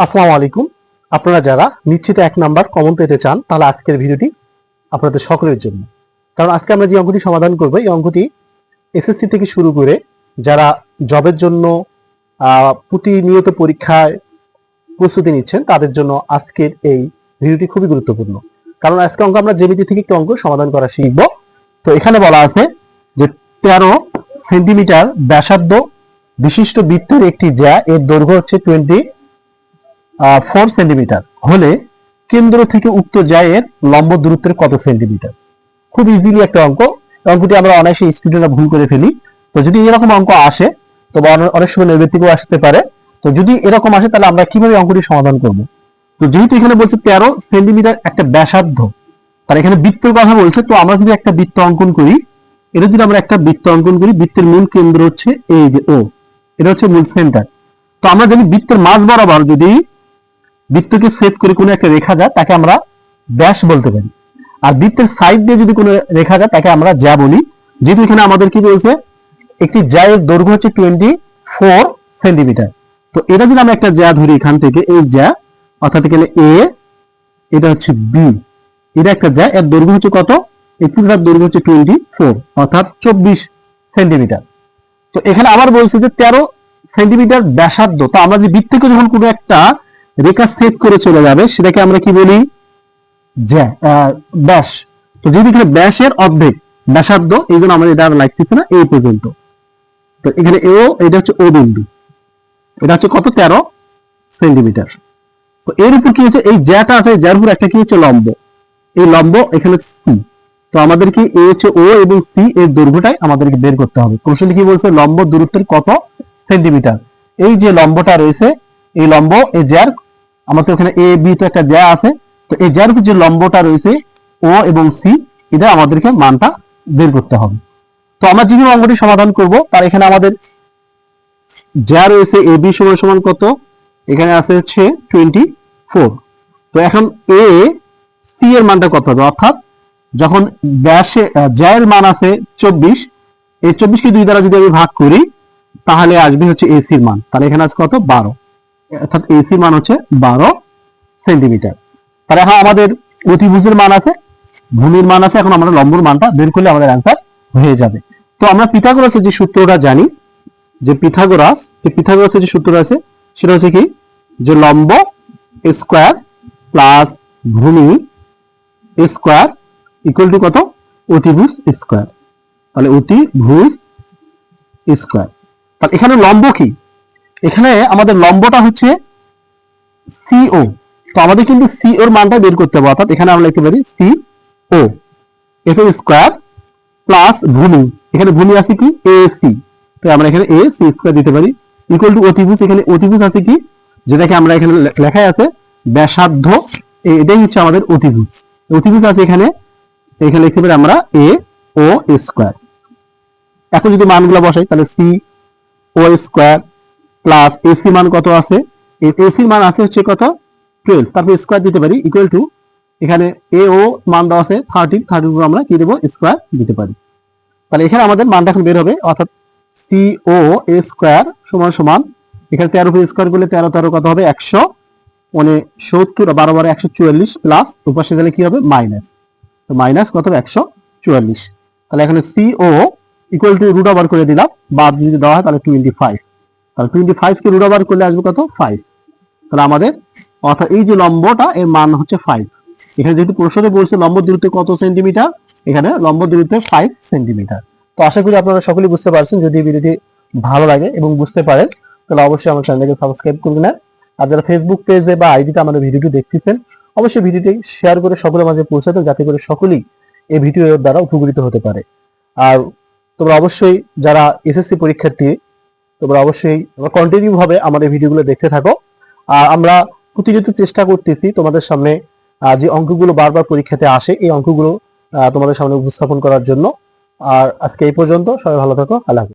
আসসালামু আলাইকুম। আপনারা যারা নিশ্চিত 1 নাম্বার কমন পেতে চান তাহলে আজকের ভিডিওটি আপনাদের সকলের জন্য। কারণ আজকে আমরা যে অঙ্কটি সমাধান করব এই অঙ্কটি এসএসসি থেকে শুরু করে যারা জবের জন্য প্রতিনিয়ত পরীক্ষায় প্রস্তুতি নিচ্ছেন তাদের জন্য আজকের এই ভিডিওটি খুবই গুরুত্বপূর্ণ। কারণ আজকে অঙ্ক আমরা জ্যামিতি থেকে একটি অঙ্ক সমাধান করা শিখব। তো এখানে বলা আছে যে 13 সেন্টিমিটার ব্যাসার্ধ বিশিষ্ট বৃত্তের একটি জ্যা এর দৈর্ঘ্য হচ্ছে 4 সেন্টিমিটার হলে কেন্দ্র থেকে উক্ত জ্যায়ের লম্ব দূরত্বের কত সেন্টিমিটার। খুব ইজিলি একটা অঙ্ক। অঙ্কটি আমরা অনায়াসে স্টুডেন্টরা ভুল করে ফেলি। তো যদি এরকম অঙ্ক আসে তো অনেক সময় নৈর্ব্যক্তিকও আসতে পারে। তো যদি এরকম আসে তাহলে আমরা কিভাবে অঙ্কটি সমাধান করব। তো যেহেতু এখানে বলছে 13 সেন্টিমিটার একটা ব্যাসার্ধ, তাহলে এখানে বৃত্তের কথা বলছে। তো আমরা যদি একটা বৃত্ত অঙ্কন করি, এটা যদি আমরা একটা বৃত্ত অঙ্কন করি, বৃত্তের মূল কেন্দ্র হচ্ছে এই যে ও, এটা হচ্ছে মূল সেন্টার। তো আমরা যদি বৃত্তের মাঝ বরাবর যদি বৃত্তকে ছেদ করে কোনো একটা রেখা যায় তাকে আমরা ব্যাস বলতে পারি। আর বৃত্তের সাইড দিয়ে যদি কোনো রেখা যায় তাকে আমরা জ্যা বলি। যেহেতু এখানে আমাদের কি বলছে একটি জ্যায়ের দৈর্ঘ্য হচ্ছে 24 সেন্টিমিটার। তো এটা যদি আমরা একটা জ্যা ধরি এখান থেকে, এই জ্যা অর্থাৎ এখানে এ, এটা হচ্ছে বি, এটা একটা জ্যা, এর দৈর্ঘ্য হচ্ছে কত? এই পুরোটার দৈর্ঘ্য হচ্ছে 24 অর্থাৎ 24 সেন্টিমিটার। তো এখানে আবার বলছে যে 13 সেন্টিমিটার ব্যাসার্ধ। তো আমরা যে বৃত্তকে যখন কোনো একটা রেখা ছেদ করে চলে যাবে সেটাকে আমরা কি বলি? ব্যাস। তো যেহেতু এখানে ব্যাসের অর্ধেক ব্যাসার্ধ, এই জন্য আমরা এটা আর লিখতেছি না এই পর্যন্ত। তো এখানে এটা হচ্ছে ও বিন্দু, এটা হচ্ছে কত? 13 সেন্টিমিটার। তো এর উপর কি হচ্ছে? এই জ্যাটা আছে, যার উপর একটা কি হচ্ছে? লম্ব। এই লম্ব এখানে সি। তো আমাদের কি এ হচ্ছে ও এবং সি এর দৈর্ঘ্যটাই আমাদেরকে বের করতে হবে। কৌশলে কি বলছে? লম্ব দূরত্বের কত সেন্টিমিটার। এই যে লম্বটা রয়েছে, এই লম্ব এই জ্যার, আমাদের ওখানে এ বি তো একটা জ্যা আছে। তো এই জ্যার উপর যে লম্বটা রয়েছে ও এবং সি, এটা আমাদেরকে মানটা বের করতে হবে। তো আমরা যেভাবে অঙ্কটি সমাধান করব, তার এখানে আমাদের জ্যা রয়েছে এ বি সমান সমান কত? এখানে আছে হচ্ছে 24। তো এখন এ সি এর মানটা কত হবে? অর্থাৎ যখন ব্যাসে জ্যায়ের মান আছে 24, এই 24 কে 2 দ্বারা যদি আমি ভাগ করি তাহলে আসবে হচ্ছে এসির মান। তাহলে এখানে আছে কত? 12, অর্থাৎ এসি মান হচ্ছে 12 সেন্টিমিটার। তাহলে এখন আমাদের অতিভুজের মান আছে, ভূমির মান আছে, এখন আমরা লম্বর মানটা বের করলে আমাদের অ্যান্সার হয়ে যাবে। তো আমরা পিথাগোরাসের যে সূত্রটা জানি, যে পিথাগোরাসের যে সূত্র আছে সেটা হচ্ছে কি? যে লম্ব স্কয়ার প্লাস ভূমি স্কয়ার ইকুয়াল টু কত? অতিভুজ স্কয়ার। তাহলে অতিভুজ স্কয়ার। তাহলে এখানে লম্ব কি? এখানে আমাদের লম্বটা হচ্ছে সিও। তো আমাদের কিন্তু সি এর মানটা বের করতে হবে। অর্থাৎ এখানে আমরা লিখতে পারি সি ও এফ এর স্কয়ার প্লাস ভূমি, এখানে ভূমি আছে কি? A C. তো আমরা এখানে এ সি স্কয়ার দিতে পারি ইকুয়াল টু অতিভুজ, এখানে অতিভুজ আছে কি? যেটাকে আমরা এখানে লেখাই আছে ব্যাসার্ধ, এটাই হচ্ছে আমাদের অতিভুজ। অতিভুজ আছে এখানে লিখতে পারি আমরা এ ও স্কয়ার। এখন যদি মানগুলো বসাই তাহলে সি ও স্কয়ার প্লাস এসি মান কত আছে? এসির মান আছে হচ্ছে কত? 12। তারপর স্কয়ার দিতে পারি ইকুয়াল টু, এখানে এ ও মান দেওয়া আছে 13 উপর আমরা কি দেবো? স্কয়ার দিতে পারি। তাহলে এখানে আমাদের মানটা এখন বের হবে, অর্থাৎ সি ও এ স্কয়ার সমান সমান, এখানে 13 উপর স্কয়ার করলে 13 কত হবে? 170, 12 144 প্লাস উপাশে গেলে কি হবে? মাইনাস। তো মাইনাস কত হবে? 144। তাহলে এখানে C O equal to root over করে দিলাম, বাদ যদি দেওয়া হয় তাহলে 25। তাহলে 25 কে রুট ওভার করলে আসবে কত? 5। তাহলে আমাদের অর্থাৎ এই যে লম্বটা এর মান হচ্ছে 5। এখানে যেহেতু প্রশ্নে বলছে লম্ব দূরত্ব কত সেন্টিমিটার, এখানে লম্ব দূরত্ব 5 সেন্টিমিটার। তো আশা করি আপনারা সকলেই বুঝতে পারছেন। যদি ভিডিওটি ভালো লাগে এবং বুঝতে পারেন তাহলে অবশ্যই আমার চ্যানেলকে সাবস্ক্রাইব করবেন। আর যারা ফেসবুক পেজে বা আইডিতে আমাদের ভিডিওটি দেখতেছেন অবশ্যই ভিডিওটি শেয়ার করে সকলের মাঝে পৌঁছে দেন, যাতে করে সকলেই এই ভিডিওর দ্বারা উপকৃত হতে পারে। আর তোমরা অবশ্যই যারা এসএসসি পরীক্ষার্থী, তোমরা অবশ্যই কন্টিনিউ ভাবে আমাদের ভিডিওগুলো দেখতে থাকো। আর আমরা প্রতিনিয়ত চেষ্টা করতেছি তোমাদের সামনে যে অঙ্কগুলো বারবার পরীক্ষাতে আসে এই অঙ্কগুলো তোমাদের সামনে উপস্থাপন করার জন্য। আর আজকে এই পর্যন্ত, সবাই ভালো থাকো। আল্লাহ হাফেজ।